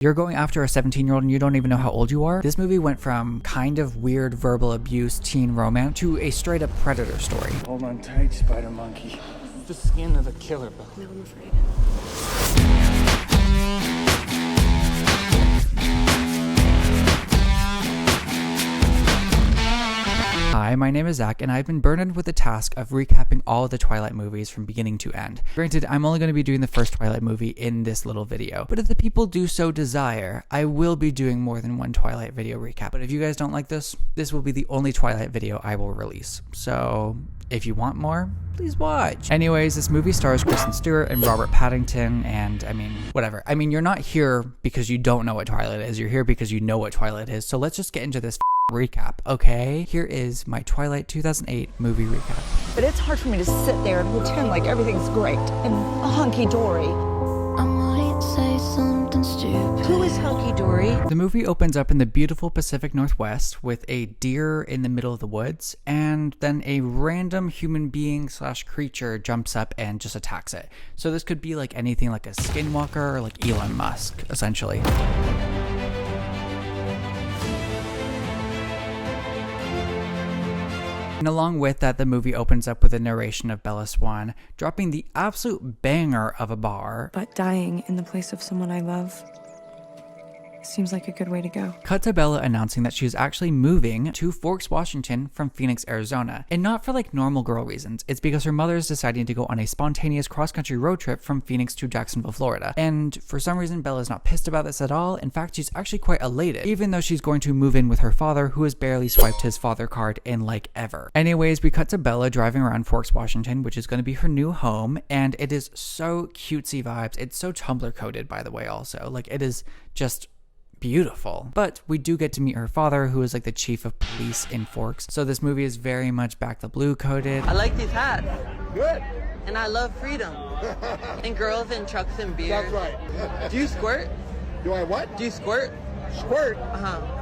You're going after a 17-year-old and you don't even know how old you are? This movie went from kind of weird verbal abuse teen romance to a straight up predator story. Hold on tight, spider monkey. The skin of a killer, Bill. No, I'm afraid. Hi, my name is Zach, and I've been burdened with the task of recapping all of the Twilight movies from beginning to end. Granted, I'm only going to be doing the first Twilight movie in this little video, but if the people do so desire, I will be doing more than one Twilight video recap. But if you guys don't like this will be the only Twilight video I will release. So if you want more, please watch. Anyways, this movie stars Kristen Stewart and Robert Pattinson, and whatever. You're not here because you don't know what Twilight is. You're here because you know what Twilight is. So let's just get into this recap, okay? Here is my Twilight 2008 movie recap. But it's hard for me to sit there and pretend like everything's great and hunky-dory. I might say something stupid. Who is hunky-dory? The movie opens up in the beautiful Pacific Northwest with a deer in the middle of the woods, and then a random human being / creature jumps up and just attacks it. So this could be like anything like a skinwalker or like Elon Musk, essentially. And along with that, the movie opens up with a narration of Bella Swan dropping the absolute banger of a bar. But dying in the place of someone I love seems like a good way to go. Cut to Bella announcing that she is actually moving to Forks, Washington from Phoenix, Arizona. And not for like normal girl reasons. It's because her mother is deciding to go on a spontaneous cross-country road trip from Phoenix to Jacksonville, Florida. And for some reason, Bella's not pissed about this at all. In fact, she's actually quite elated, even though she's going to move in with her father, who has barely swiped his father card in like ever. Anyways, we cut to Bella driving around Forks, Washington, which is going to be her new home. And it is so cutesy vibes. It's so Tumblr coded, by the way, also. Like, it is just beautiful. But we do get to meet her father, who is like the chief of police in Forks. So this movie is very much Back the Blue coded. I like these hats. Good. And I love freedom. And girls and trucks and beer. That's right. Do you squirt? Do I what? Do you squirt? Squirt.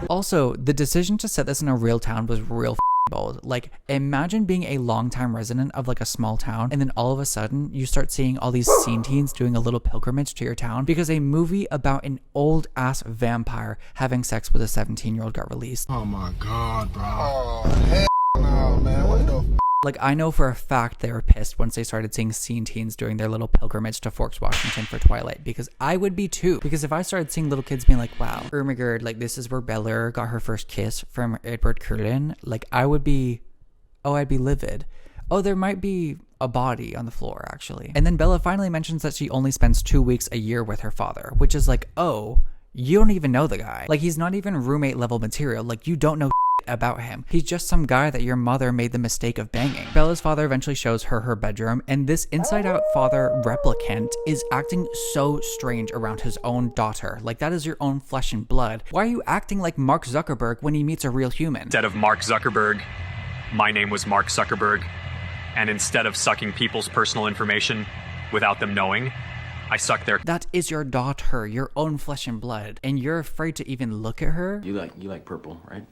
Also, the decision to set this in a real town was real bold. Like, imagine being a longtime resident of like a small town, and then all of a sudden you start seeing all these scene teens doing a little pilgrimage to your town because a movie about an old ass vampire having sex with a 17-year-old got released. Oh my god, bro. Oh hell no, man. What the Like, I know for a fact they were pissed once they started seeing scene teens doing their little pilgrimage to Forks, Washington for Twilight, because I would be too. Because if I started seeing little kids being like, wow, Ermigerd, like this is where Bella got her first kiss from Edward Cullen, like I would be, I'd be livid. Oh, there might be a body on the floor, actually. And then Bella finally mentions that she only spends 2 weeks a year with her father, which is like, oh, you don't even know the guy. Like, he's not even roommate level material. Like, you don't know about him. He's just some guy that your mother made the mistake of banging. Bella's father eventually shows her her bedroom, and this inside-out father replicant is acting so strange around his own daughter. Like, that is your own flesh and blood. Why are you acting like Mark Zuckerberg when he meets a real human? Instead of Mark Zuckerberg, my name was Mark Zuckerberg, and instead of sucking people's personal information without them knowing, I suck their— That is your daughter, your own flesh and blood, and you're afraid to even look at her? You like purple, right?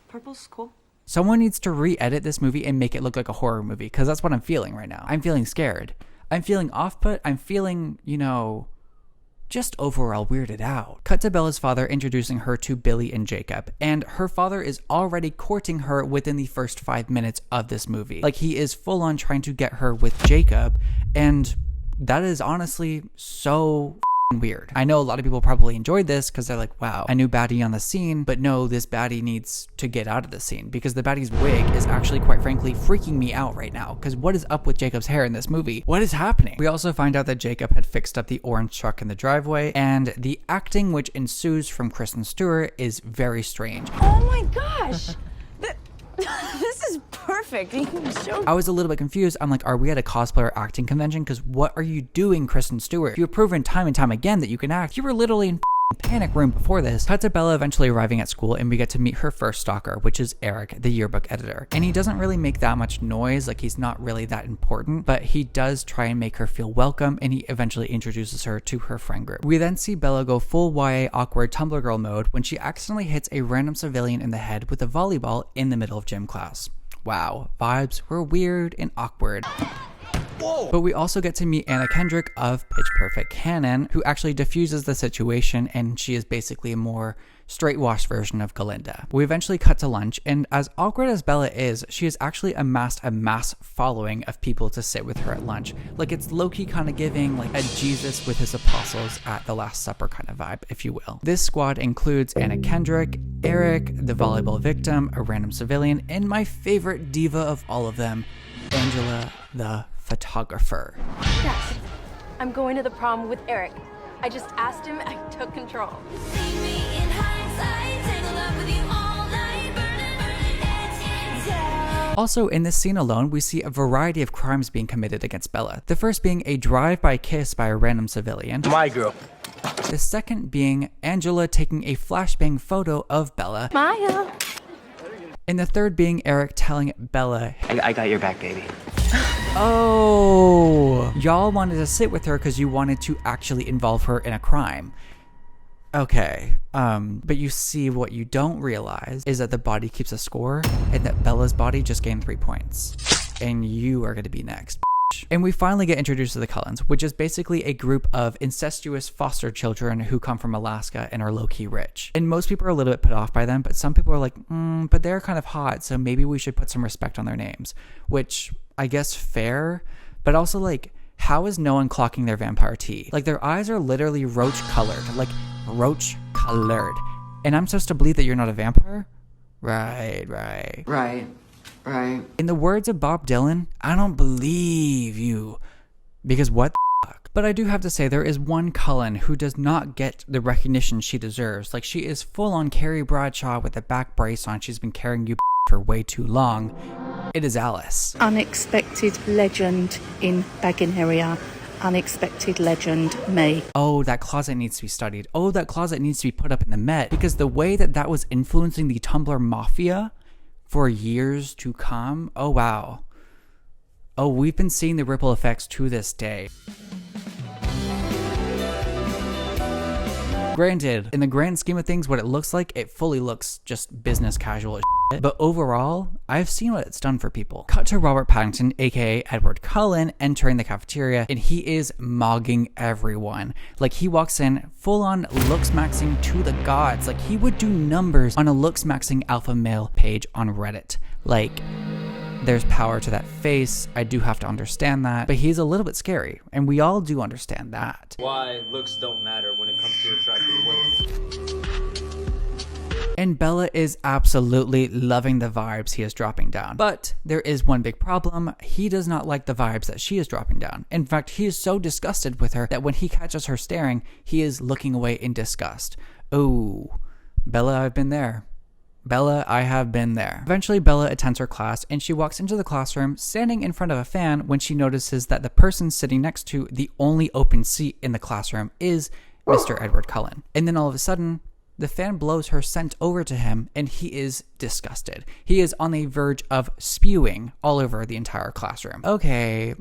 Purple's cool. Someone needs to re-edit this movie and make it look like a horror movie, because that's what I'm feeling right now. I'm feeling scared. I'm feeling off-put. I'm feeling, just overall weirded out. Cut to Bella's father introducing her to Billy and Jacob, and her father is already courting her within the first 5 minutes of this movie. Like, he is full on trying to get her with Jacob, and that is honestly so weird. I know a lot of people probably enjoyed this because they're like, wow, a new baddie on the scene, but no, this baddie needs to get out of the scene because the baddie's wig is actually, quite frankly, freaking me out right now, because what is up with Jacob's hair in this movie? What is happening? We also find out that Jacob had fixed up the orange truck in the driveway, and the acting which ensues from Kristen Stewart is very strange. Oh my gosh. This is perfect. I was a little bit confused. I'm like, are we at a cosplayer acting convention? Because what are you doing, Kristen Stewart? You've proven time and time again that you can act. You were literally in panic room before this. Cut to Bella eventually arriving at school, and we get to meet her first stalker, which is Eric, the yearbook editor. And he doesn't really make that much noise, like he's not really that important, but he does try and make her feel welcome, and he eventually introduces her to her friend group. We then see Bella go full YA awkward Tumblr girl mode when she accidentally hits a random civilian in the head with a volleyball in the middle of gym class. Wow, vibes were weird and awkward. But we also get to meet Anna Kendrick of Pitch Perfect canon, who actually diffuses the situation, and she is basically a more straight-washed version of Galinda. We eventually cut to lunch, and as awkward as Bella is, she has actually amassed a mass following of people to sit with her at lunch. Like, it's low-key kind of giving like a Jesus with his apostles at the Last Supper kind of vibe, if you will. This squad includes Anna Kendrick, Eric, the volleyball victim, a random civilian, and my favorite diva of all of them, Angela the photographer. Yes, I'm going to the prom with Eric. I just asked him, I took control. Also, in this scene alone, we see a variety of crimes being committed against Bella. The first being a drive-by kiss by a random civilian. My girl. The second being Angela taking a flashbang photo of Bella. Maya. And the third being Eric telling Bella, I got your back, baby. oh, y'all wanted to sit with her because you wanted to actually involve her in a crime. Okay, but you see, what you don't realize is that the body keeps a score and that Bella's body just gained 3 points. And you are going to be next. And we finally get introduced to the Cullens, which is basically a group of incestuous foster children who come from Alaska and are low-key rich. And most people are a little bit put off by them, but some people are like, but they're kind of hot, so maybe we should put some respect on their names. Which, I guess, fair, but also like, how is no one clocking their vampire tea? Like, their eyes are literally roach-colored. Like, roach-colored. And I'm supposed to believe that you're not a vampire? Right. In the words of Bob Dylan, I don't believe you. Because what the fuck? But I do have to say, there is one Cullen who does not get the recognition she deserves. Like, she is full-on Carrie Bradshaw with a back brace on. She's been carrying you for way too long. It is Alice. Unexpected legend in Baggin area. Unexpected legend, me. Oh, that closet needs to be studied. Oh, that closet needs to be put up in the Met. Because the way that that was influencing the Tumblr mafia for years to come. Oh, wow. Oh, we've been seeing the ripple effects to this day. Granted, in the grand scheme of things, what it looks like, it fully looks just business casual as shit. But overall, I've seen what it's done for people. Cut to Robert Pattinson, aka Edward Cullen, entering the cafeteria, and he is mogging everyone. Like, he walks in full on looks maxing to the gods. Like, he would do numbers on a looks maxing alpha male page on Reddit. Like, there's power to that face. I do have to understand that, but he's a little bit scary, and we all do understand that. Why looks don't matter when it comes to attracting women. And Bella is absolutely loving the vibes he is dropping down. But there is one big problem. He does not like the vibes that she is dropping down. In fact, he is so disgusted with her that when he catches her staring, he is looking away in disgust. Oh, Bella, I've been there. Bella, I have been there. Eventually, Bella attends her class, and she walks into the classroom, standing in front of a fan when she notices that the person sitting next to the only open seat in the classroom is Mr. Edward Cullen. And then all of a sudden, the fan blows her scent over to him, and he is disgusted. He is on the verge of spewing all over the entire classroom. Okay,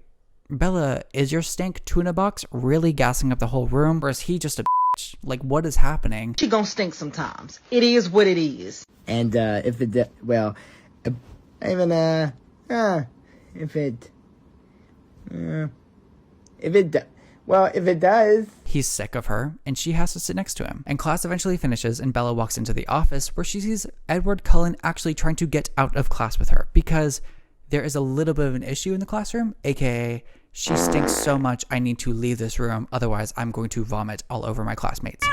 Bella, is your stank tuna box really gassing up the whole room, or is he just a bitch? Like, what is happening? She gonna stink sometimes. It is what it is. And if it does. He's sick of her, and she has to sit next to him. And class eventually finishes, and Bella walks into the office where she sees Edward Cullen actually trying to get out of class with her because there is a little bit of an issue in the classroom, aka she stinks so much I need to leave this room, otherwise I'm going to vomit all over my classmates.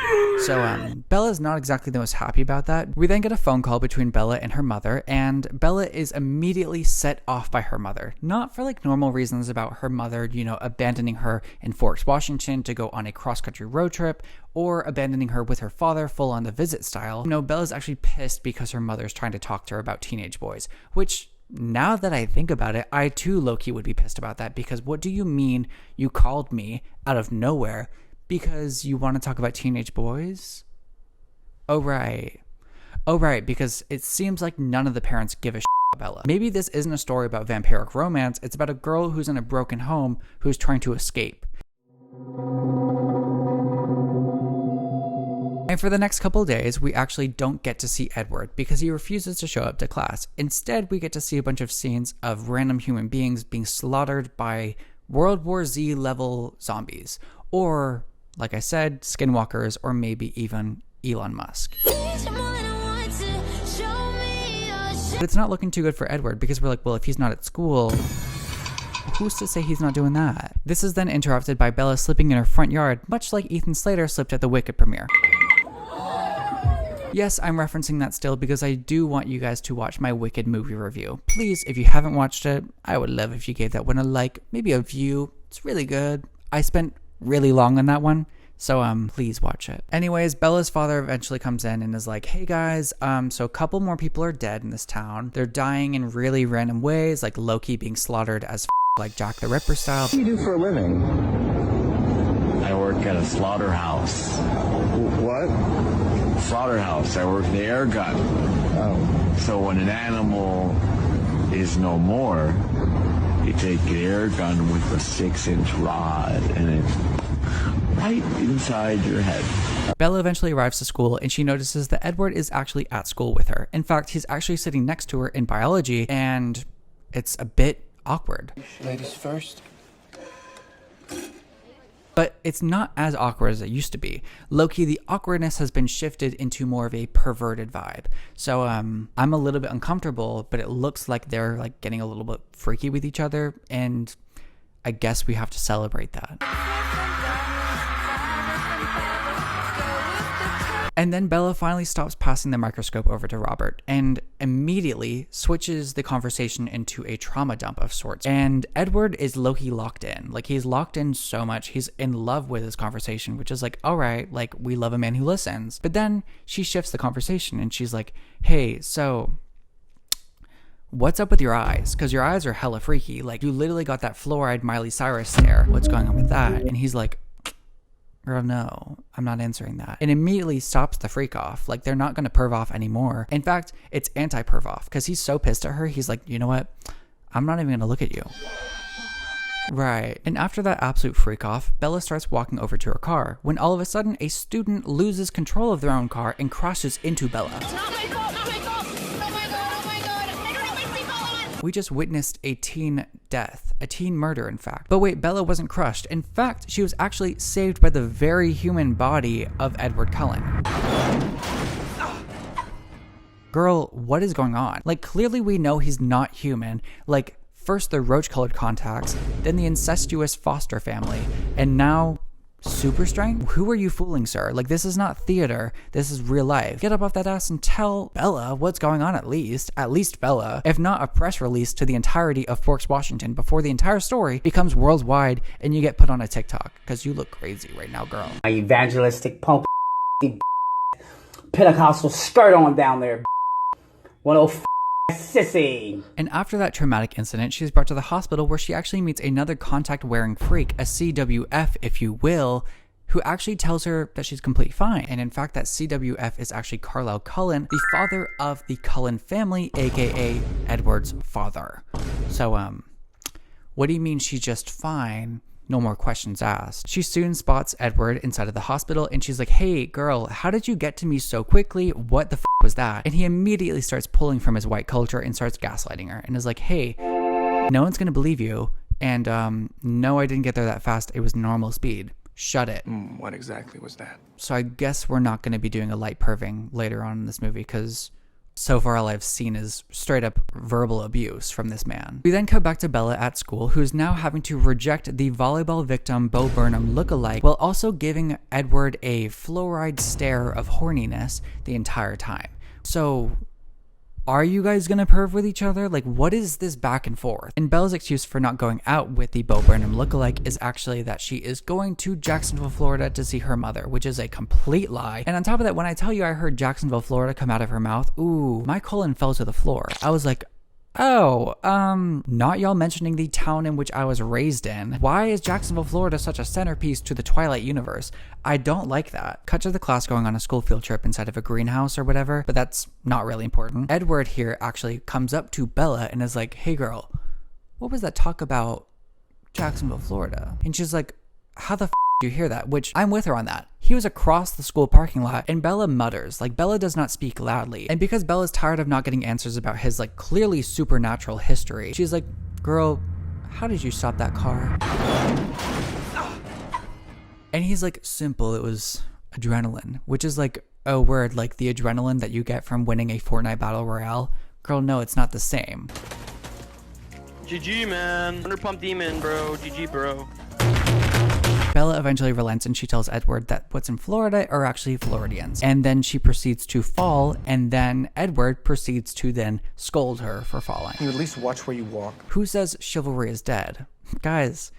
So Bella's not exactly the most happy about that. We then get a phone call between Bella and her mother, and Bella is immediately set off by her mother. Not for like normal reasons about her mother, you know, abandoning her in Fort Washington to go on a cross-country road trip, or abandoning her with her father full on the visit style. No, Bella's actually pissed because her mother's trying to talk to her about teenage boys, which, now that I think about it, I too low-key would be pissed about that, because what do you mean you called me out of nowhere because you want to talk about teenage boys? Oh right, because it seems like none of the parents give a shit about Bella. Maybe this isn't a story about vampiric romance, it's about a girl who's in a broken home who's trying to escape. And for the next couple of days, we actually don't get to see Edward because he refuses to show up to class. Instead, we get to see a bunch of scenes of random human beings being slaughtered by World War Z level zombies. Or, like I said, skinwalkers, or maybe even Elon Musk. But it's not looking too good for Edward, because we're like, well, if he's not at school, who's to say he's not doing that? This is then interrupted by Bella slipping in her front yard, much like Ethan Slater slipped at the Wicked premiere. Yes, I'm referencing that still because I do want you guys to watch my Wicked movie review. Please, if you haven't watched it, I would love if you gave that one a like, maybe a view. It's really good. I spent really long on that one, so please watch it. Anyways, Bella's father eventually comes in and is like, hey guys, so a couple more people are dead in this town. They're dying in really random ways, like Loki being slaughtered as like Jack the Ripper style. What do you do for a living? I work at a slaughterhouse. What? Slaughterhouse. I work the air gun. Oh. So when an animal is no more, you take the air gun with a 6-inch rod and it right inside your head. Bella eventually arrives to school and she notices that Edward is actually at school with her. In fact, he's actually sitting next to her in biology, and it's a bit awkward. Ladies first. But it's not as awkward as it used to be. Low-key, the awkwardness has been shifted into more of a perverted vibe. So I'm a little bit uncomfortable, but it looks like they're like getting a little bit freaky with each other, and I guess we have to celebrate that. And then Bella finally stops passing the microscope over to Robert and immediately switches the conversation into a trauma dump of sorts. And Edward is low-key locked in. Like, he's locked in so much. He's in love with his conversation, which is like, all right, like, we love a man who listens. But then she shifts the conversation and she's like, hey, so what's up with your eyes? Because your eyes are hella freaky. Like, you literally got that fluoride Miley Cyrus stare. What's going on with that? And he's like, girl, no, I'm not answering that. And immediately stops the freak off. Like, they're not going to perv off anymore. In fact, it's anti-perv off because he's so pissed at her. He's like, you know what? I'm not even going to look at you. Right. And after that absolute freak off, Bella starts walking over to her car when all of a sudden a student loses control of their own car and crashes into Bella. It's not my fault, not my fault. Oh my god, oh my god. I don't know what to call it. We just witnessed a teen death, a teen murder, in fact. But wait, Bella wasn't crushed. In fact, she was actually saved by the very human body of Edward Cullen. Girl, what is going on? Like, clearly we know he's not human. Like, first the roach-colored contacts, then the incestuous foster family, and now super strength? Who are you fooling, sir? Like, this is not theater. This is real life. Get up off that ass and tell Bella what's going on at least. At least Bella. If not, a press release to the entirety of Forks, Washington before the entire story becomes worldwide and you get put on a TikTok. Because you look crazy right now, girl. My evangelistic pump Pentecostal skirt on down there. One old sissy. And after that traumatic incident, she's brought to the hospital where she actually meets another contact-wearing freak, a CWF, if you will, who actually tells her that she's completely fine. And in fact, that CWF is actually Carlisle Cullen, the father of the Cullen family, aka Edward's father. So, what do you mean she's just fine? No more questions asked. She soon spots Edward inside of the hospital and she's like, hey girl, how did you get to me so quickly? What the f was that? And he immediately starts pulling from his white culture and starts gaslighting her and is like, hey, no one's gonna believe you. And no, I didn't get there that fast. It was normal speed. Shut it. What exactly was that? So I guess we're not gonna be doing a light perving later on in this movie because so far all I've seen is straight up verbal abuse from this man. We then cut back to Bella at school, who's now having to reject the volleyball victim Bo Burnham lookalike while also giving Edward a fluoride stare of horniness the entire time. So, are you guys gonna perv with each other? Like, what is this back and forth? And Bella's excuse for not going out with the Bo Burnham lookalike is actually that she is going to Jacksonville, Florida to see her mother, which is a complete lie. And on top of that, when I tell you I heard Jacksonville, Florida come out of her mouth, ooh, my colon fell to the floor. I was like, oh, not y'all mentioning the town in which I was raised in. Why is Jacksonville, Florida such a centerpiece to the Twilight universe? I don't like that. Cut to the class going on a school field trip inside of a greenhouse or whatever, but that's not really important. Edward here actually comes up to Bella and is like, hey girl, what was that talk about Jacksonville, Florida? And she's like, how the f do you hear that? Which I'm with her on that. He was across the school parking lot and Bella mutters. Like, Bella does not speak loudly. And because Bella's tired of not getting answers about his like clearly supernatural history, she's like, girl, how did you stop that car? And he's like, simple, it was adrenaline, which is like a word like the adrenaline that you get from winning a Fortnite Battle Royale. Girl, no, it's not the same. GG, man. 100 pump demon, bro. GG, bro. Bella eventually relents and she tells Edward that what's in Florida are actually Floridians. And then she proceeds to fall, and then Edward proceeds to then scold her for falling. You at least watch where you walk. Who says chivalry is dead? Guys,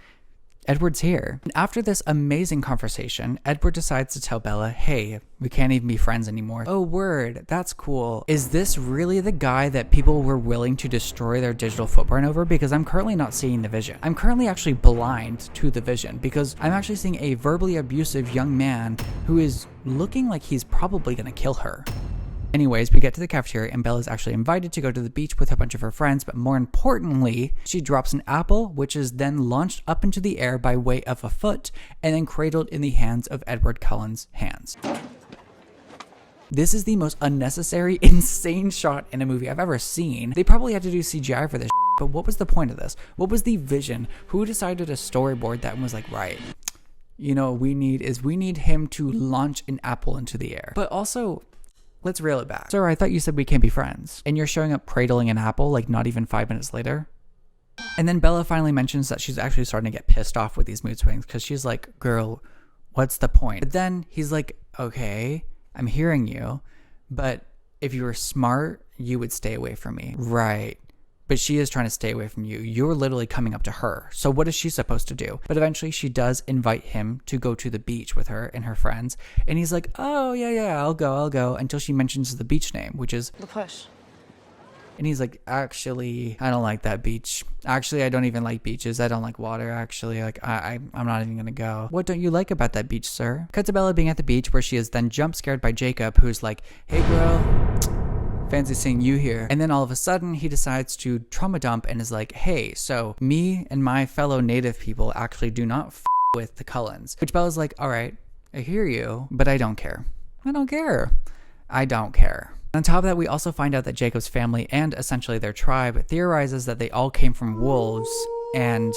Edward's here. And after this amazing conversation, Edward decides to tell Bella, hey, we can't even be friends anymore. Oh, word, that's cool. Is this really the guy that people were willing to destroy their digital footprint over? Because I'm currently not seeing the vision. I'm currently actually blind to the vision because I'm actually seeing a verbally abusive young man who is looking like he's probably gonna kill her. Anyways, we get to the cafeteria and Bella's actually invited to go to the beach with a bunch of her friends, but more importantly, she drops an apple, which is then launched up into the air by way of a foot and then cradled in the hands of Edward Cullen's hands. This is the most unnecessary, insane shot in a movie I've ever seen. They probably had to do CGI for this, but what was the point of this? What was the vision? Who decided to storyboard that and was like, right, you know what we need him to launch an apple into the air. But also, let's reel it back. Sir, I thought you said we can't be friends. And you're showing up cradling an apple like not even 5 minutes later. And then Bella finally mentions that she's actually starting to get pissed off with these mood swings because she's like, girl, what's the point? But then he's like, okay, I'm hearing you, but if you were smart, you would stay away from me. Right. But she is trying to stay away from you. You're literally coming up to her. So what is she supposed to do? But eventually she does invite him to go to the beach with her and her friends. And he's like, oh, yeah, I'll go. Until she mentions the beach name, which is The Push. And he's like, actually, I don't like that beach. Actually, I don't even like beaches. I don't like water. Actually, like, I'm not even gonna go. What don't you like about that beach, sir? Cut to Bella being at the beach where she is then jump scared by Jacob, who's like, hey, girl, fancy seeing you here. And then all of a sudden he decides to trauma dump and is like, hey, so me and my fellow native people actually do not with the Cullens. Which Bella's like, all right, I hear you, but I don't care. I don't care. On top of that, we also find out that Jacob's family and essentially their tribe theorizes that they all came from wolves, and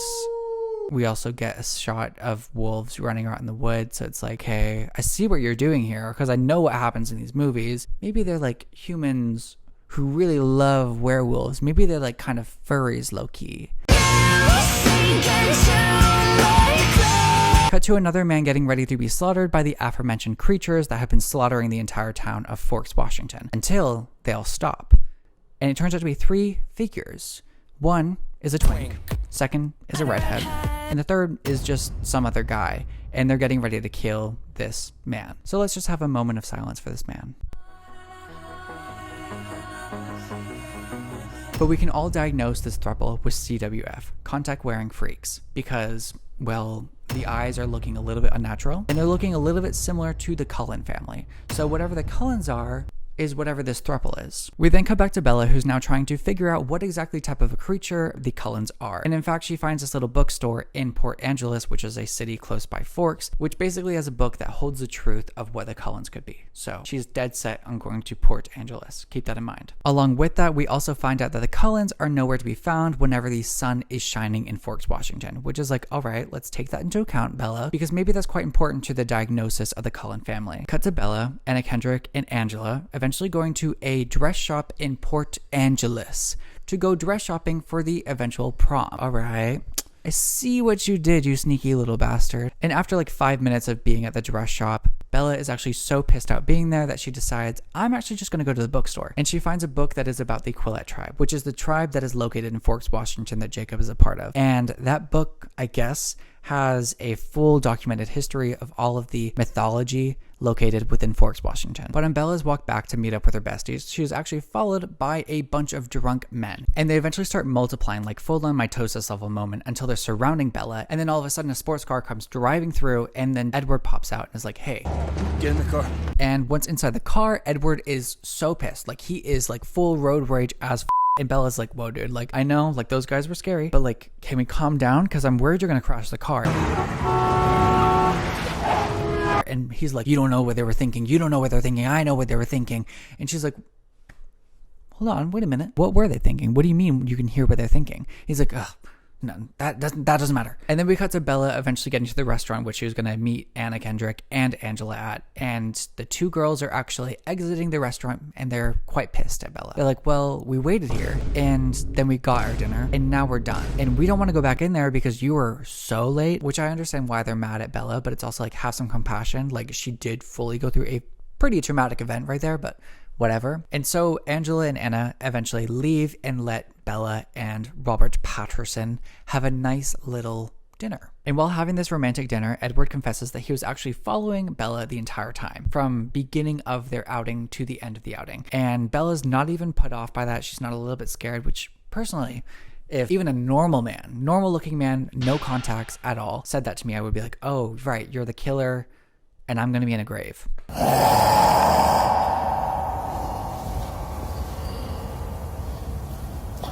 we also get a shot of wolves running around in the woods. So it's like, hey, I see what you're doing here because I know what happens in these movies. Maybe they're like humans who really love werewolves. Maybe they're like kind of furries low-key. Cut to another man getting ready to be slaughtered by the aforementioned creatures that have been slaughtering the entire town of Forks, Washington, until they all stop. And it turns out to be 3 figures. One is a twink, second is a redhead, and the third is just some other guy, and they're getting ready to kill this man. So let's just have a moment of silence for this man. But we can all diagnose this throuple with CWF, contact-wearing freaks, because, well, the eyes are looking a little bit unnatural, and they're looking a little bit similar to the Cullen family. So whatever the Cullens are, is whatever this throuple is. We then cut back to Bella, who's now trying to figure out what exactly type of a creature the Cullens are. And in fact, she finds this little bookstore in Port Angeles, which is a city close by Forks, which basically has a book that holds the truth of what the Cullens could be. So she's dead set on going to Port Angeles. Keep that in mind. Along with that, we also find out that the Cullens are nowhere to be found whenever the sun is shining in Forks, Washington, which is like, all right, let's take that into account, Bella, because maybe that's quite important to the diagnosis of the Cullen family. Cut to Bella, Anna Kendrick, and Angela eventually going to a dress shop in Port Angeles to go dress shopping for the eventual prom. All right, I see what you did, you sneaky little bastard. And after like 5 minutes of being at the dress shop, Bella is actually so pissed out being there that she decides, I'm actually just going to go to the bookstore. And she finds a book that is about the Quillette tribe, which is the tribe that is located in Forks, Washington that Jacob is a part of. And that book, I guess, has a full documented history of all of the mythology located within Forks, Washington. But on Bella's walk back to meet up with her besties, she is actually followed by a bunch of drunk men. And they eventually start multiplying like full-on mitosis level moment until they're surrounding Bella. And then all of a sudden a sports car comes driving through, and then Edward pops out and is like, hey, get in the car. And once inside the car, Edward is so pissed. Like he is like full road rage as and Bella's like, whoa, dude, like, I know, like, those guys were scary, but, like, can we calm down? Because I'm worried you're going to crash the car. And he's like, you don't know what they were thinking. You don't know what they're thinking. I know what they were thinking. And she's like, hold on, wait a minute. What were they thinking? What do you mean you can hear what they're thinking? He's like, ugh, No, that doesn't matter. And then we cut to Bella eventually getting to the restaurant, which she was going to meet Anna Kendrick and Angela at. And the two girls are actually exiting the restaurant, and they're quite pissed at Bella. They're like, well, we waited here, and then we got our dinner, and now we're done. And we don't want to go back in there because you were so late, which I understand why they're mad at Bella, but it's also like, have some compassion. Like, she did fully go through a pretty traumatic event right there, but whatever. And so Angela and Anna eventually leave and let Bella and Robert Patterson have a nice little dinner. And while having this romantic dinner, Edward confesses that he was actually following Bella the entire time, from beginning of their outing to the end of the outing. And Bella's not even put off by that. She's not a little bit scared, which personally, if even a normal looking man, no contacts at all, said that to me, I would be like, oh, right, you're the killer and I'm going to be in a grave.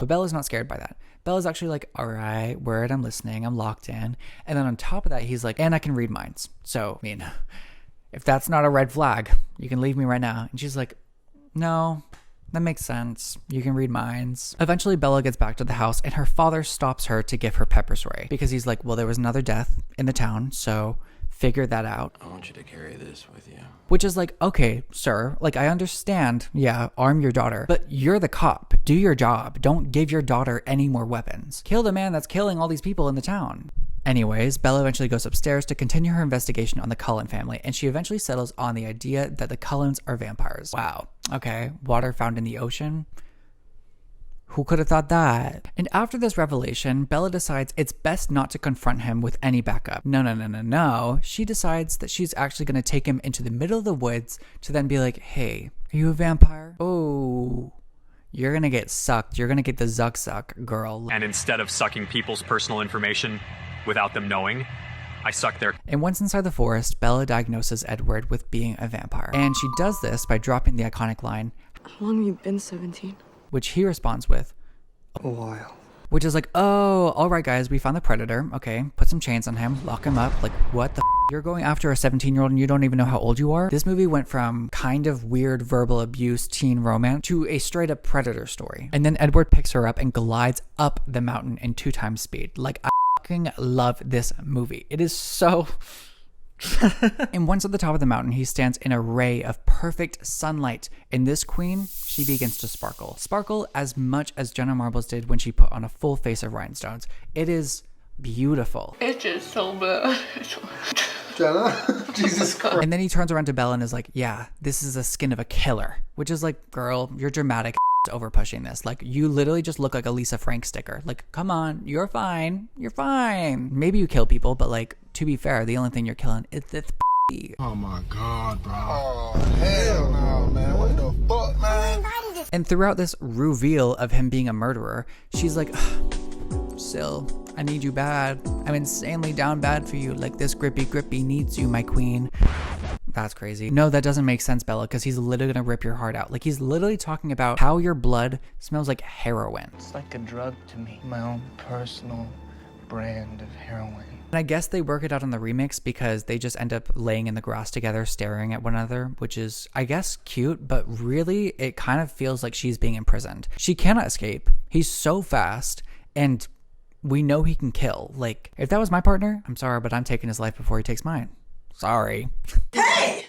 But Bella's not scared by that. Bella's actually like, all right, word, I'm listening, I'm locked in. And then on top of that, he's like, and I can read minds. So, I mean, if that's not a red flag, you can leave me right now. And she's like, no, that makes sense. You can read minds. Eventually, Bella gets back to the house and her father stops her to give her pepper spray because he's like, well, there was another death in the town, so figure that out. I want you to carry this with you. Which is like, okay, sir, like I understand, yeah, arm your daughter, but you're the cop. Do your job. Don't give your daughter any more weapons. Kill the man that's killing all these people in the town. Anyways, Bella eventually goes upstairs to continue her investigation on the Cullen family, and she eventually settles on the idea that the Cullens are vampires. Wow. Okay, water found in the ocean. Who could have thought that? And after this revelation, Bella decides it's best not to confront him with any backup. No. She decides that she's actually going to take him into the middle of the woods to then be like, hey, are you a vampire? Oh, you're going to get sucked. You're going to get the suck, girl. And instead of sucking people's personal information without them knowing, I suck their... And once inside the forest, Bella diagnoses Edward with being a vampire. And she does this by dropping the iconic line, how long have you been 17? Which he responds with, a while. Which is like, oh, all right, guys, we found the predator. Okay, put some chains on him, lock him up. Like, what the You're going after a 17-year-old and you don't even know how old you are? This movie went from kind of weird verbal abuse teen romance to a straight up predator story. And then Edward picks her up and glides up the mountain in 2 times speed. Like, I fucking love this movie. It is so... And once at the top of the mountain, he stands in a ray of perfect sunlight, and this queen, she begins to sparkle. Sparkle as much as Jenna Marbles did when she put on a full face of rhinestones. It is beautiful. It's just so bad. Jenna? Jesus Christ. And then he turns around to Bella and is like, yeah, this is the skin of a killer. Which is like, girl, you're dramatic over pushing this. Like, you literally just look like a Lisa Frank sticker. Like, come on, you're fine. You're fine. Maybe you kill people, but like, to be fair, the only thing you're killing is this. Oh my God, bro. Oh, hell no, man. What the fuck, man? And throughout this reveal of him being a murderer, she's like, Syl, I need you bad. I'm insanely down bad for you. Like, this grippy needs you, my queen. That's crazy. No, that doesn't make sense, Bella, because he's literally gonna rip your heart out. Like, he's literally talking about how your blood smells like heroin. It's like a drug to me. My own personal brand of heroin. And I guess they work it out on the remix because they just end up laying in the grass together, staring at one another, which is, I guess, cute, but really, it kind of feels like she's being imprisoned. She cannot escape. He's so fast, and we know he can kill. Like, if that was my partner, I'm sorry, but I'm taking his life before he takes mine. Sorry. Hey!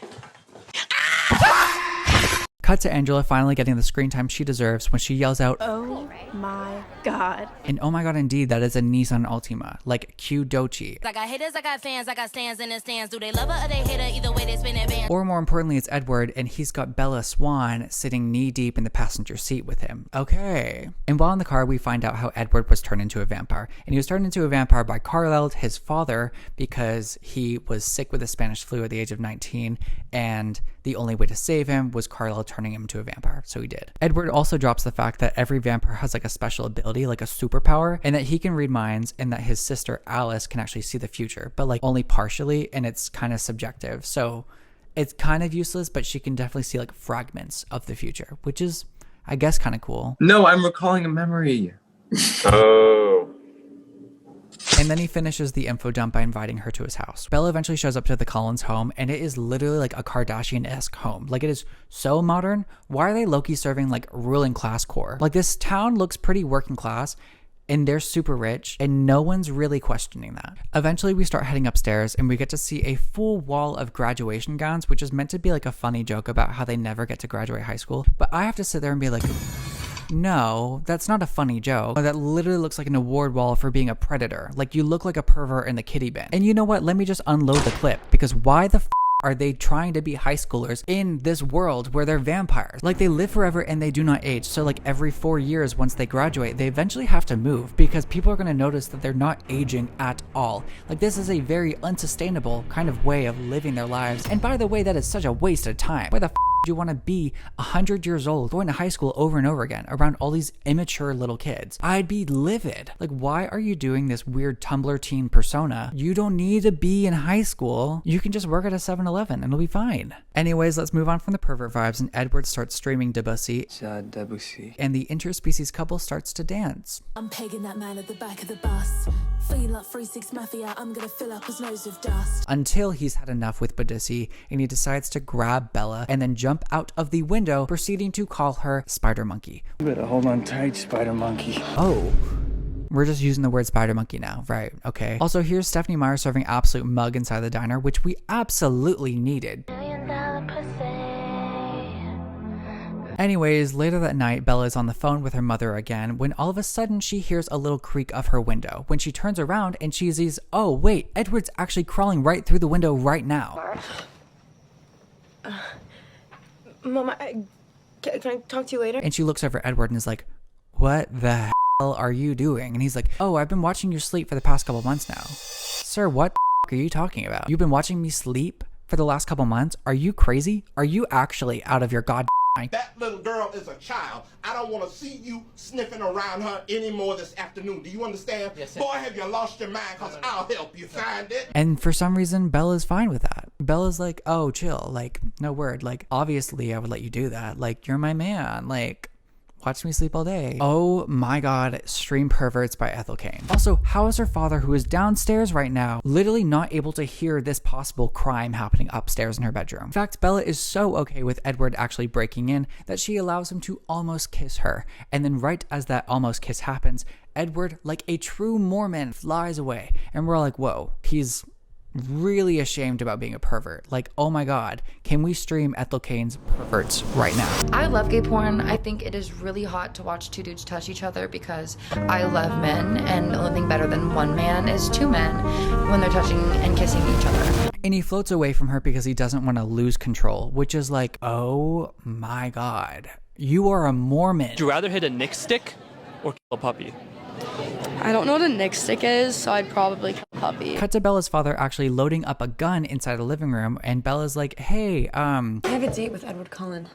Cut to Angela finally getting the screen time she deserves when she yells out, oh my God. And oh my God, indeed, that is a Nissan Altima, like Q Dochi. I got haters, I got fans, I got stands in the stands. Do they love her or they hate her? Either way they spin it band. Or more importantly, it's Edward, and he's got Bella Swan sitting knee deep in the passenger seat with him. Okay. And while in the car, we find out how Edward was turned into a vampire. And he was turned into a vampire by Carlisle, his father, because he was sick with the Spanish flu at the age of 19, and the only way to save him was Carlisle turning him into a vampire, so he did. Edward also drops the fact that every vampire has like a special ability, like a superpower, and that he can read minds, and that his sister Alice can actually see the future, but like only partially, and it's kind of subjective. So it's kind of useless, but she can definitely see like fragments of the future, which is, I guess, kind of cool. No, I'm recalling a memory. Oh. And then he finishes the info dump by inviting her to his house. Bella eventually shows up to the Cullens home, and it is literally like a Kardashian-esque home. Like, it is so modern. Why are they low-key serving like ruling class core? Like, this town looks pretty working class, and they're super rich, and no one's really questioning that. Eventually, we start heading upstairs, and we get to see a full wall of graduation gowns, which is meant to be like a funny joke about how they never get to graduate high school. But I have to sit there and be like, no, that's not a funny joke. That literally looks like an award wall for being a predator. Like, you look like a pervert in the kiddie bin. And you know what? Let me just unload the clip, because why the are they trying to be high schoolers in this world where they're vampires? Like, they live forever and they do not age. So like every 4 years, once they graduate, they eventually have to move because people are going to notice that they're not aging at all. Like, this is a very unsustainable kind of way of living their lives. And by the way, that is such a waste of time. Why the do you want to be 100 years old going to high school over and over again around all these immature little kids? I'd be livid. Like, why are you doing this weird Tumblr teen persona? You don't need to be in high school. You can just work at a 7-Eleven and it'll be fine. Anyways, let's move on from the pervert vibes, and Edward starts streaming Debussy, and the interspecies couple starts to dance. I'm pegging that man at the back of the bus. Feeling like 3-6 Mafia, I'm gonna fill up his nose with dust. Until he's had enough with Debussy, and he decides to grab Bella and then jump out of the window, proceeding to call her Spider Monkey. You better hold on tight, Spider Monkey. Oh. We're just using the word spider monkey now, right? Okay. Also, here's Stephanie Meyer serving absolute mug inside the diner, which we absolutely needed. Anyways, later that night, Bella is on the phone with her mother again when all of a sudden she hears a little creak of her window. When she turns around and she sees, oh wait, Edward's actually crawling right through the window right now. Mama, can I talk to you later? And she looks over at Edward and is like, what the hell are you doing? And he's like, oh, I've been watching you sleep for the past couple months now. Sir, what the are you talking about? You've been watching me sleep for the last couple months? Are you crazy? Are you actually out of your god mind? That little girl is a child. I don't want to see you sniffing around her anymore this afternoon. Do you understand? Yes, sir. Boy, have you lost your mind, because I'll help you find it. And for some reason, Bella's fine with that. Bella's like, oh, chill. Like, no word. Like, obviously, I would let you do that. Like, you're my man. Like, watch me sleep all day. Oh my god, Stream Perverts by Ethel Cain. Also, how is her father, who is downstairs right now, literally not able to hear this possible crime happening upstairs in her bedroom? In fact, Bella is so okay with Edward actually breaking in that she allows him to almost kiss her. And then right as that almost kiss happens, Edward, like a true Mormon, flies away. And we're all like, whoa, he's really ashamed about being a pervert. Like, oh my god, can we stream Ethel Cain's Perverts right now? I love gay porn. I think it is really hot to watch two dudes touch each other because I love men, and the only thing better than one man is two men when they're touching and kissing each other. And he floats away from her because he doesn't want to lose control, which is like, oh my god, you are a Mormon. Would you rather hit a Nick stick or kill a puppy? I don't know what a Nick stick is, so I'd probably kill a puppy. Cut to Bella's father actually loading up a gun inside the living room, and Bella's like, hey, I have a date with Edward Cullen.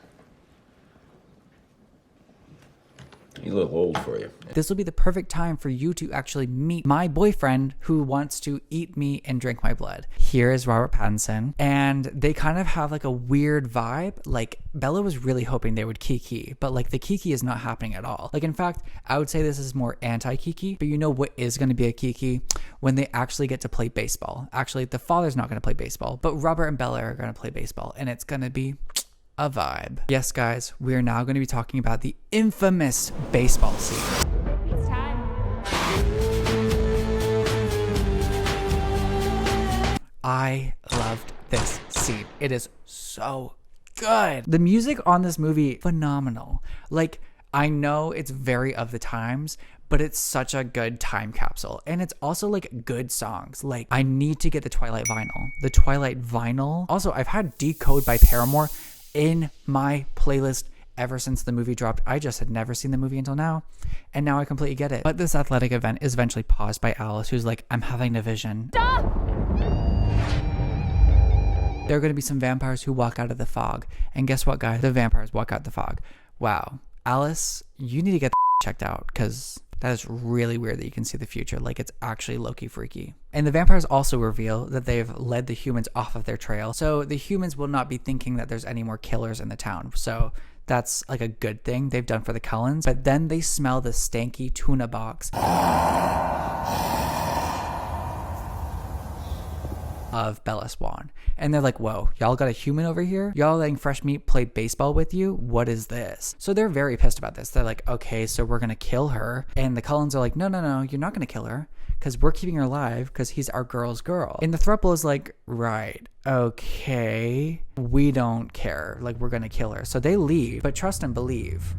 You look old for you. This will be the perfect time for you to actually meet my boyfriend who wants to eat me and drink my blood. Here is Robert Pattinson, and they kind of have like a weird vibe. Like, Bella was really hoping they would kiki, but like the kiki is not happening at all. Like, in fact, I would say this is more anti-kiki, but you know what is going to be a kiki? When they actually get to play baseball. Actually, the father's not going to play baseball, but Robert and Bella are going to play baseball, and it's going to be a vibe. Yes, guys, we are now going to be talking about the infamous baseball scene. It's time. I loved this scene. It is so good. The music on this movie, phenomenal. Like, I know it's very of the times, but it's such a good time capsule. And it's also like good songs. Like, I need to get the Twilight vinyl. The Twilight vinyl. Also, I've had Decode by Paramore in my playlist ever since the movie dropped. I just had never seen the movie until now, and now I completely get it. But this athletic event is eventually paused by Alice, who's like, I'm having a vision. Stop! There are going to be some vampires who walk out of the fog. And guess what, guys? The vampires walk out the fog. Wow. Alice, you need to get checked out, because that is really weird that you can see the future. Like, it's actually low-key freaky. And the vampires also reveal that they've led the humans off of their trail. So the humans will not be thinking that there's any more killers in the town. So that's like a good thing they've done for the Cullens. But then they smell the stanky tuna box. of Bella Swan. And they're like, whoa, y'all got a human over here? Y'all letting fresh meat play baseball with you? What is this? So they're very pissed about this. They're like, okay, so we're going to kill her. And the Cullens are like, no, you're not going to kill her because we're keeping her alive because he's our girl's girl. And the throuple is like, right, okay, we don't care. Like, we're going to kill her. So they leave, but trust and believe,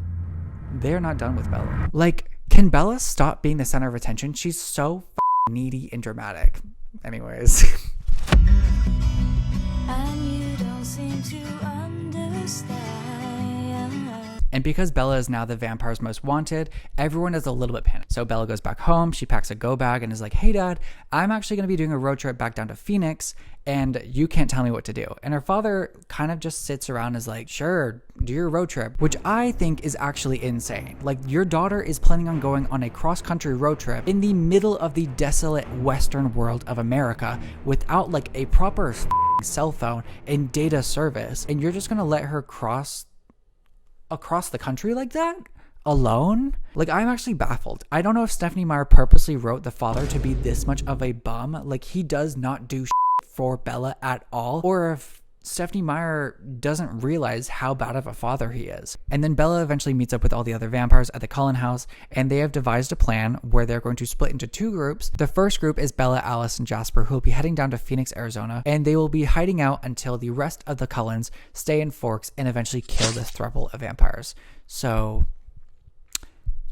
they're not done with Bella. Like, can Bella stop being the center of attention? She's so needy and dramatic. Anyways. And you don't seem to understand. And because Bella is now the vampire's most wanted, everyone is a little bit panicked. So Bella goes back home, she packs a go bag and is like, hey dad, I'm actually going to be doing a road trip back down to Phoenix and you can't tell me what to do. And her father kind of just sits around and is like, sure, do your road trip, which I think is actually insane. Like, your daughter is planning on going on a cross-country road trip in the middle of the desolate western world of America without like a proper cell phone and data service, and you're just going to let her cross across the country like that alone? Like, I'm actually baffled. I don't know if Stephenie Meyer purposely wrote the father to be this much of a bum. Like, he does not do for Bella at all, or if Stephenie Meyer doesn't realize how bad of a father he is. And then Bella eventually meets up with all the other vampires at the Cullen house, and they have devised a plan where they're going to split into two groups. The first group is Bella, Alice, and Jasper, who will be heading down to Phoenix, Arizona, and they will be hiding out until the rest of the Cullens stay in Forks and eventually kill this throuple of vampires. So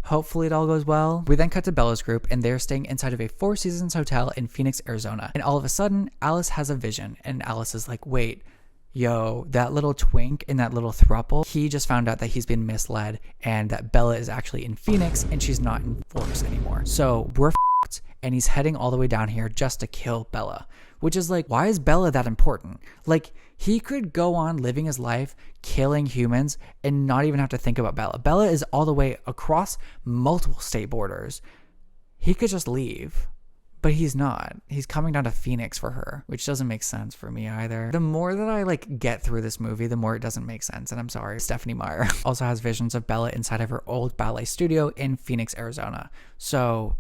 hopefully it all goes well. We then cut to Bella's group, and they're staying inside of a Four Seasons hotel in Phoenix, Arizona. And all of a sudden, Alice has a vision, and Alice is like, wait, yo, that little twink in that little throuple, he just found out that he's been misled and that Bella is actually in Phoenix and she's not in Forks anymore. So we're f***ed, and he's heading all the way down here just to kill Bella, which is like, why is Bella that important? Like, he could go on living his life, killing humans, and not even have to think about Bella. Bella is all the way across multiple state borders. He could just leave. But he's not. He's coming down to Phoenix for her, which doesn't make sense for me either. The more that I get through this movie, the more it doesn't make sense. And I'm sorry. Stephenie Meyer also has visions of Bella inside of her old ballet studio in Phoenix, Arizona. So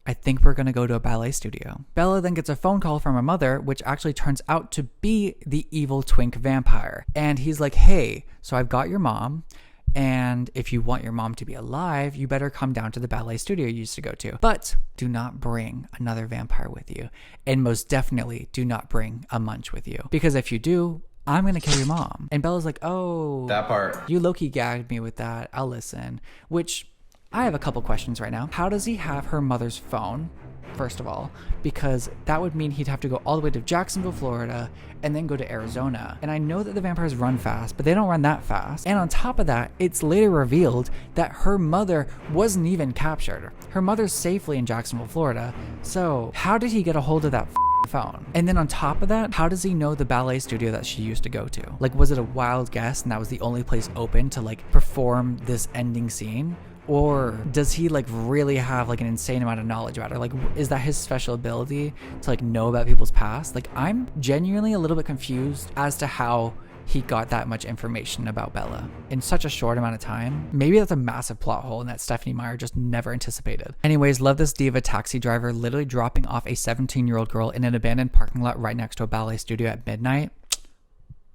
I think we're going to go to a ballet studio. Bella then gets a phone call from her mother, which actually turns out to be the evil twink vampire. And he's like, hey, so I've got your mom. And if you want your mom to be alive, you better come down to the ballet studio you used to go to. But do not bring another vampire with you. And most definitely do not bring a munch with you. Because if you do, I'm going to kill your mom. And Bella's like, oh, that part. You low-key gagged me with that. I'll listen. Which, I have a couple questions right now. How does he have her mother's phone? First of all, because that would mean he'd have to go all the way to Jacksonville, Florida, and then go to Arizona. And I know that the vampires run fast, but they don't run that fast. And on top of that, it's later revealed that her mother wasn't even captured. Her mother's safely in Jacksonville, Florida. So how did he get a hold of that phone? And then on top of that, how does he know the ballet studio that she used to go to? Like, was it a wild guess and that was the only place open to perform this ending scene? Or does he really have an insane amount of knowledge about her? Is that his special ability to know about people's past? I'm genuinely a little bit confused as to how he got that much information about Bella in such a short amount of time. Maybe that's a massive plot hole and that Stephenie Meyer just never anticipated. Anyways, love this diva taxi driver literally dropping off a 17-year-old girl in an abandoned parking lot right next to a ballet studio at midnight.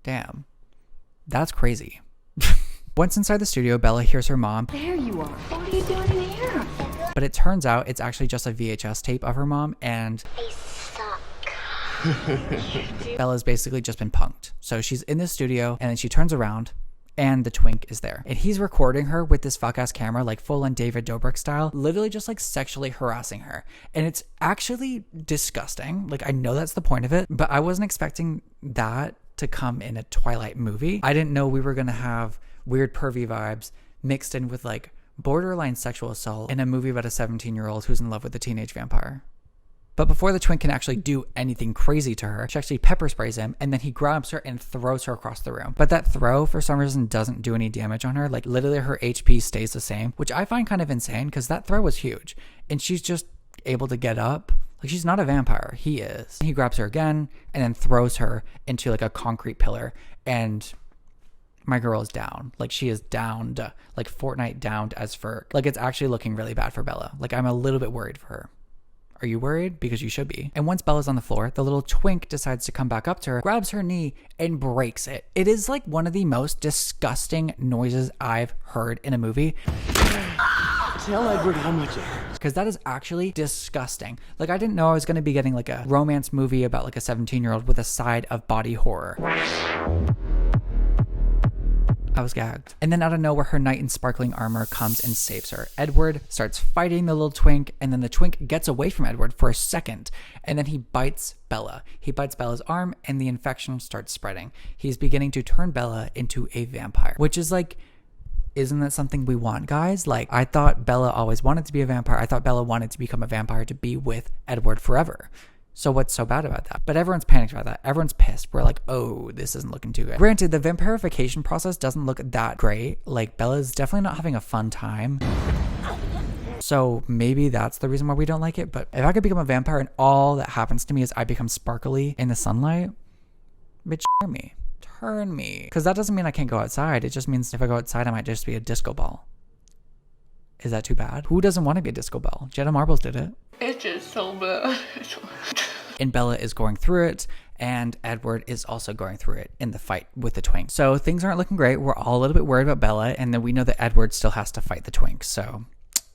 Damn, that's crazy. Once inside the studio, Bella hears her mom. There you are. What are you doing in here? But it turns out it's actually just a VHS tape of her mom, and They suck. Bella's basically just been punked. So she's in the studio, and then she turns around, and the twink is there. And he's recording her with this fuck-ass camera, full on David Dobrik style, literally just sexually harassing her. And it's actually disgusting. I know that's the point of it, but I wasn't expecting that to come in a Twilight movie. I didn't know we were going to have weird pervy vibes mixed in with borderline sexual assault in a movie about a 17-year-old who's in love with a teenage vampire. But before the twink can actually do anything crazy to her, she actually pepper sprays him, and then he grabs her and throws her across the room. But that throw, for some reason, doesn't do any damage on her. Literally her HP stays the same, which I find kind of insane because that throw was huge. And she's just able to get up. She's not a vampire. He is. He grabs her again and then throws her into a concrete pillar, and my girl is down. She is downed, Fortnite downed as for, it's actually looking really bad for Bella. I'm a little bit worried for her. Are you worried? Because you should be. And once Bella's on the floor, the little twink decides to come back up to her, grabs her knee, and breaks it. It is like one of the most disgusting noises I've heard in a movie. Tell Edward how much it hurts. Because that is actually disgusting. Like, I didn't know I was going to be getting like a romance movie about like a 17-year-old with a side of body horror. I was gagged. And then out of nowhere, her knight in sparkling armor comes and saves her. Edward starts fighting the little twink, and then the twink gets away from Edward for a second, and then he bites Bella. He bites Bella's arm, and the infection starts spreading. He's beginning to turn Bella into a vampire, which is like, isn't that something we want, guys? Like, I thought Bella always wanted to be a vampire. I thought Bella wanted to become a vampire to be with Edward forever. So what's so bad about that? But everyone's panicked about that. Everyone's pissed. We're like, oh, this isn't looking too good. Granted, the vampirification process doesn't look that great. Like, Bella's definitely not having a fun time. So maybe that's the reason why we don't like it. But if I could become a vampire and all that happens to me is I become sparkly in the sunlight, bitch, turn me. Because that doesn't mean I can't go outside. It just means if I go outside, I might just be a disco ball. Is that too bad? Who doesn't want to be a disco ball? Jenna Marbles did it. It's just so bad. And Bella is going through it, and Edward is also going through it in the fight with the twink. So things aren't looking great. We're all a little bit worried about Bella, and then we know that Edward still has to fight the twink, so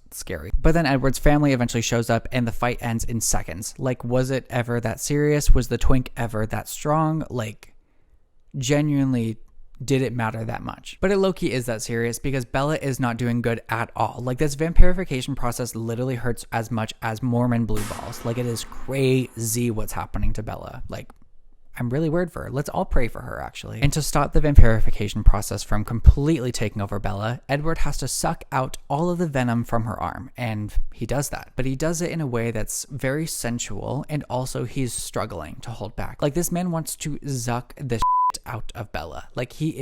it's scary. But then Edward's family eventually shows up, and the fight ends in seconds. Like, was it ever that serious? Was the twink ever that strong? Like, genuinely, did it matter that much? But it low-key is that serious because Bella is not doing good at all. Like, this vampirification process literally hurts as much as Mormon blue balls. Like, it is crazy what's happening to Bella. Like, I'm really worried for her. Let's all pray for her, actually. And to stop the vampirification process from completely taking over Bella, Edward has to suck out all of the venom from her arm. And he does that. But he does it in a way that's very sensual, and also he's struggling to hold back. Like, this man wants to zuck the out of Bella. Like, he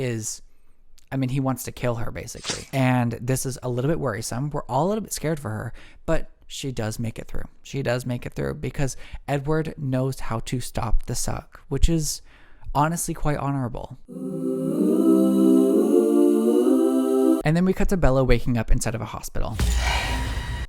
wants to kill her, basically. And this is a little bit worrisome. We're all a little bit scared for her, but she does make it through. She does make it through because Edward knows how to stop the suck, which is honestly quite honorable. And then we cut to Bella waking up inside of a hospital.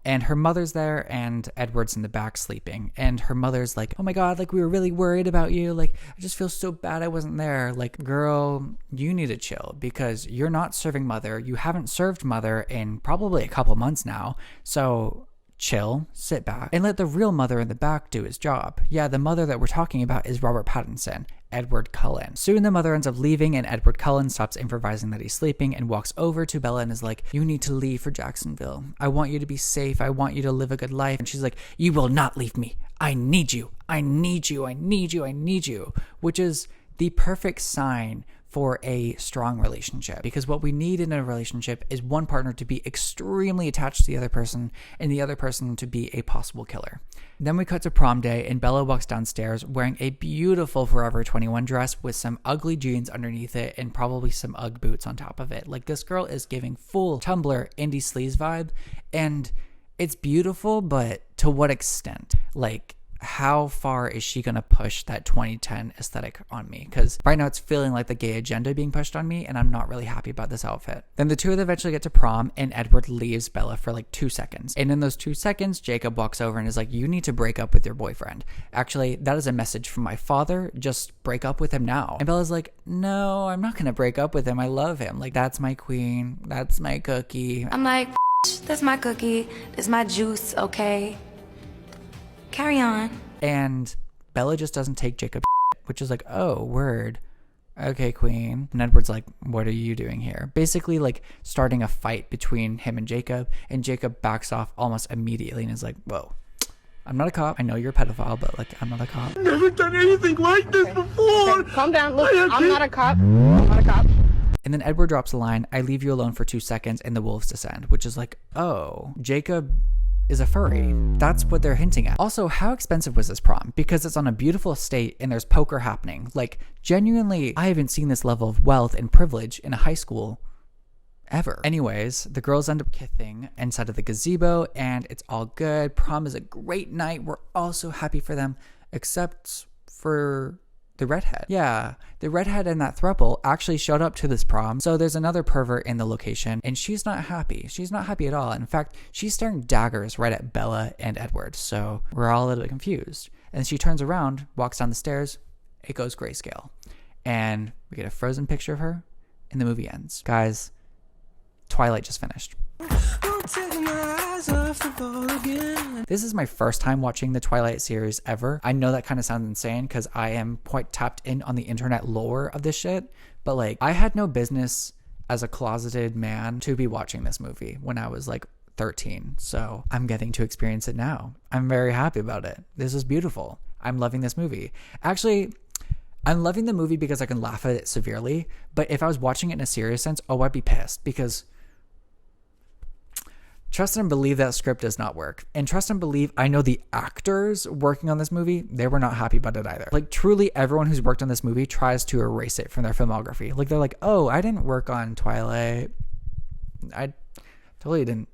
And her mother's there, and Edward's in the back sleeping. And her mother's like, oh my God, like, we were really worried about you. Like, I just feel so bad I wasn't there. Like, girl, you need to chill because you're not serving mother. You haven't served mother in probably a couple months now. So chill, sit back, and let the real mother in the back do his job. Yeah, the mother that we're talking about is Robert Pattinson, Edward Cullen. Soon the mother ends up leaving, and Edward Cullen stops improvising that he's sleeping and walks over to Bella and is like, you need to leave for Jacksonville. I want you to be safe. I want you to live a good life. And she's like, you will not leave me. I need you. I need you. I need you. I need you. Which is the perfect sign for a strong relationship, because what we need in a relationship is one partner to be extremely attached to the other person and the other person to be a possible killer. Then we cut to prom day, and Bella walks downstairs wearing a beautiful Forever 21 dress with some ugly jeans underneath it and probably some Ugg boots on top of it. Like, this girl is giving full Tumblr indie sleaze vibe, and it's beautiful, but to what extent? Like, how far is she going to push that 2010 aesthetic on me? Because right now it's feeling like the gay agenda being pushed on me, and I'm not really happy about this outfit. Then the two of them eventually get to prom, and Edward leaves Bella for like 2 seconds. And in those 2 seconds, Jacob walks over and is like, you need to break up with your boyfriend. Actually, that is a message from my father. Just break up with him now. And Bella's like, no, I'm not going to break up with him. I love him. Like, that's my queen. That's my cookie. I'm like, that's my cookie. That's my juice, okay? Carry on. And Bella just doesn't take Jacob's shit, which is like, oh, word. Okay, queen. And Edward's like, what are you doing here? Basically, like, starting a fight between him and Jacob backs off almost immediately and is like, whoa, I'm not a cop. I know you're a pedophile, but, like, I'm not a cop. Never done anything like this before. Okay, calm down. Look, I'm not a cop. I'm not a cop. And then Edward drops the line, I leave you alone for 2 seconds, and the wolves descend, which is like, oh, Jacob is a furry. That's what they're hinting at. Also, how expensive was this prom? Because it's on a beautiful estate and there's poker happening. Like, genuinely, I haven't seen this level of wealth and privilege in a high school ever. Anyways, the girls end up kissing inside of the gazebo, and it's all good. Prom is a great night. We're all so happy for them, except for The redhead. Yeah, the redhead and that throuple actually showed up to this prom. So there's another pervert in the location, and she's not happy. She's not happy at all. In fact, she's staring daggers right at Bella and Edward. So we're all a little bit confused. And she turns around, walks down the stairs. It goes grayscale. And we get a frozen picture of her, and the movie ends. Guys, Twilight just finished. This is my first time watching the Twilight series ever. I know that kind of sounds insane because I am quite tapped in on the internet lore of this shit, but like I had no business as a closeted man to be watching this movie when I was like 13. So I'm getting to experience it now. I'm very happy about it. This is beautiful. I'm loving this movie. Actually, I'm loving the movie because I can laugh at it severely, but if I was watching it in a serious sense, I'd be pissed because trust and believe that script does not work. And trust and believe, I know the actors working on this movie, they were not happy about it either. Like truly everyone who's worked on this movie tries to erase it from their filmography. Like they're like, oh, I didn't work on Twilight. I totally didn't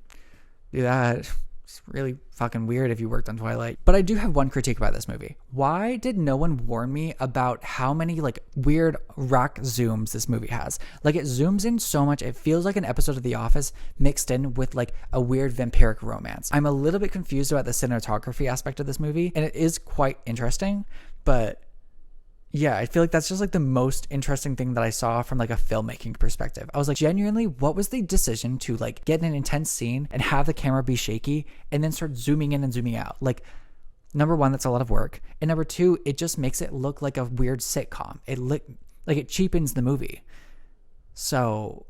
do that. It's really fucking weird if you worked on Twilight. But I do have one critique about this movie. Why did no one warn me about how many like weird rack zooms this movie has? Like it zooms in so much, it feels like an episode of The Office mixed in with like a weird vampiric romance. I'm a little bit confused about the cinematography aspect of this movie, and it is quite interesting, but yeah, I feel like that's just like the most interesting thing that I saw from like a filmmaking perspective. I was like, genuinely, what was the decision to like get an intense scene and have the camera be shaky and then start zooming in and zooming out? Like, number one, that's a lot of work. And number two, it just makes it look like a weird sitcom. It cheapens the movie. So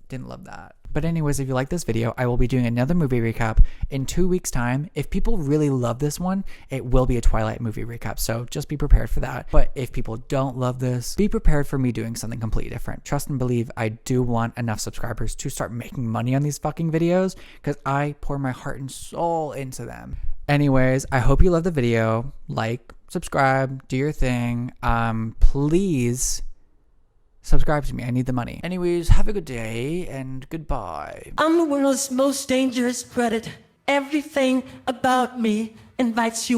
didn't love that. But anyways, if you like this video, I will be doing another movie recap in 2 weeks' time. If people really love this one, it will be a Twilight movie recap. So just be prepared for that. But if people don't love this, be prepared for me doing something completely different. Trust and believe, I do want enough subscribers to start making money on these fucking videos because I pour my heart and soul into them. Anyways, I hope you love the video. Like, subscribe, do your thing. Please subscribe to me. I need the money. Anyways, have a good day and goodbye. I'm the world's most dangerous predator. Everything about me invites you